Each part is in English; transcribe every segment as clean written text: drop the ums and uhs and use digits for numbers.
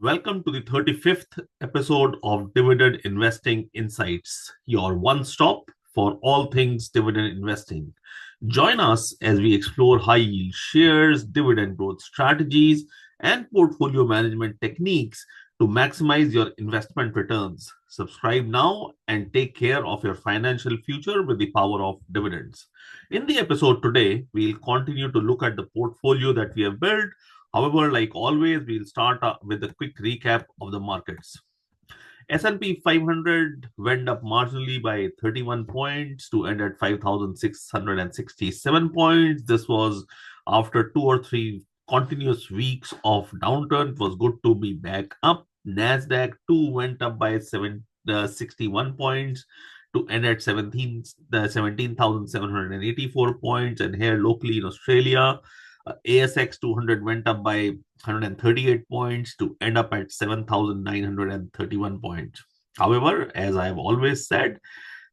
Welcome to the 35th episode of Dividend Investing Insights, your one stop for all things dividend investing. Join us as we explore high yield shares, dividend growth strategies, and portfolio management techniques to maximize your investment returns. Subscribe now and take care of your financial future with the power of dividends. In the episode today, we'll continue to look at the portfolio that we have built. However, like always, we'll start with a quick recap of the markets. S&P 500 went up marginally by 31 points to end at 5,667 points. This was after 2 or 3 continuous weeks of downturn. It was good to be back up. Nasdaq too went up by 61 points to end at 17,784 points. And here locally in Australia, ASX 200 went up by 138 points to end up at 7,931 points. However, as I have always said,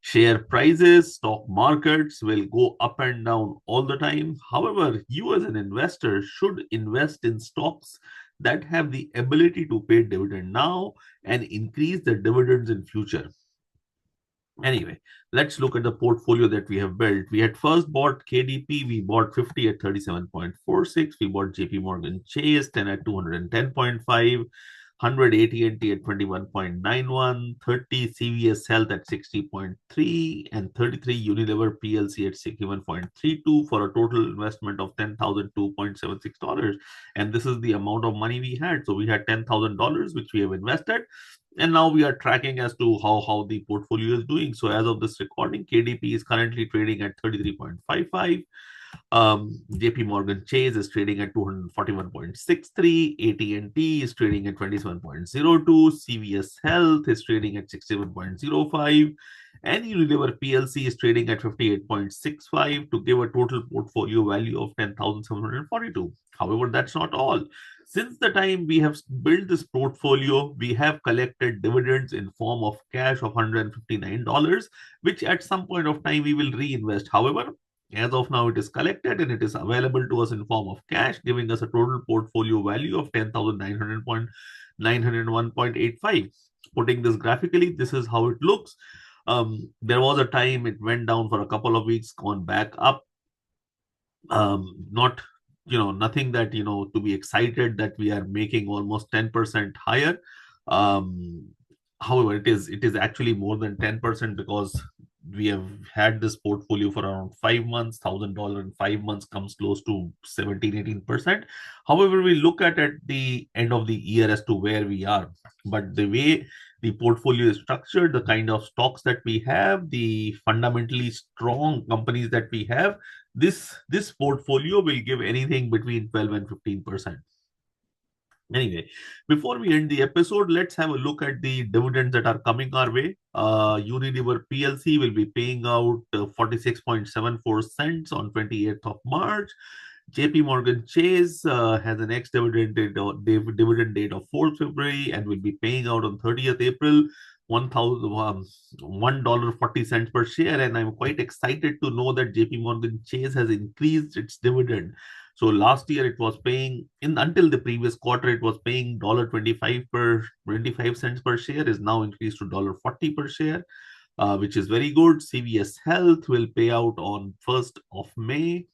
share prices, stock markets will go up and down all the time. However, you as an investor should invest in stocks that have the ability to pay dividend now and increase the dividends in future. Anyway, let's look at the portfolio that we have built. We had first bought KDP. We bought 50 at 37.46. We bought JP Morgan Chase 10 at 210.5. 100 AT&T at 21.91, 30 CVS Health at 60.3, and 33 Unilever PLC at 61.32 for a total investment of $10,002.76. And this is the amount of money we had. So we had $10,000 which we have invested. And now we are tracking as to how the portfolio is doing. So as of this recording, KDP is currently trading at 33.55. JP Morgan Chase is trading at 241.63. AT&T is trading at 27.02. CVS Health is trading at 61.05. And Unilever PLC is trading at 58.65 to give a total portfolio value of 10,742. However, that's not all. Since the time we have built this portfolio, we have collected dividends in form of cash of $159, which at some point of time we will reinvest. However, as of now, it is collected and it is available to us in form of cash, giving us a total portfolio value of 10,901.85. Putting this graphically, this is how it looks. There was a time it went down for a couple of weeks, gone back up. Not nothing that to be excited that we are making almost 10% higher. However, it is actually more than 10% because we have had this portfolio for around 5 months. $1,000 in 5 months comes close to 17-18%. However, we look at the end of the year as to where we are, but the way the portfolio is structured, the kind of stocks that we have, the fundamentally strong companies that we have, this portfolio will give anything between 12 and 15%. Anyway, before we end the episode, let's have a look at the dividends that are coming our way. Unilever PLC will be paying out 46.74 cents on 28th of March. JP Morgan Chase has an ex-dividend date of 4th February and will be paying out on 30th April. $1.40 per share, and I'm quite excited to know that JP Morgan Chase has increased its dividend. So last year it was paying until the previous quarter it was paying $1.25 per share, is now increased to $1.40 per share, which is very good. CVS Health will pay out on 1st of May,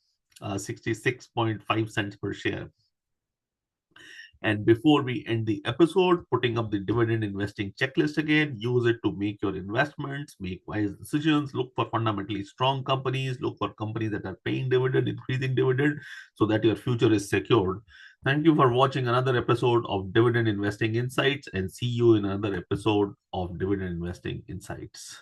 66.5 cents per share. And before we end the episode, putting up the dividend investing checklist again, use it to make your investments, make wise decisions, look for fundamentally strong companies, look for companies that are paying dividend, increasing dividend, so that your future is secured. Thank you for watching another episode of Dividend Investing Insights, and see you in another episode of Dividend Investing Insights.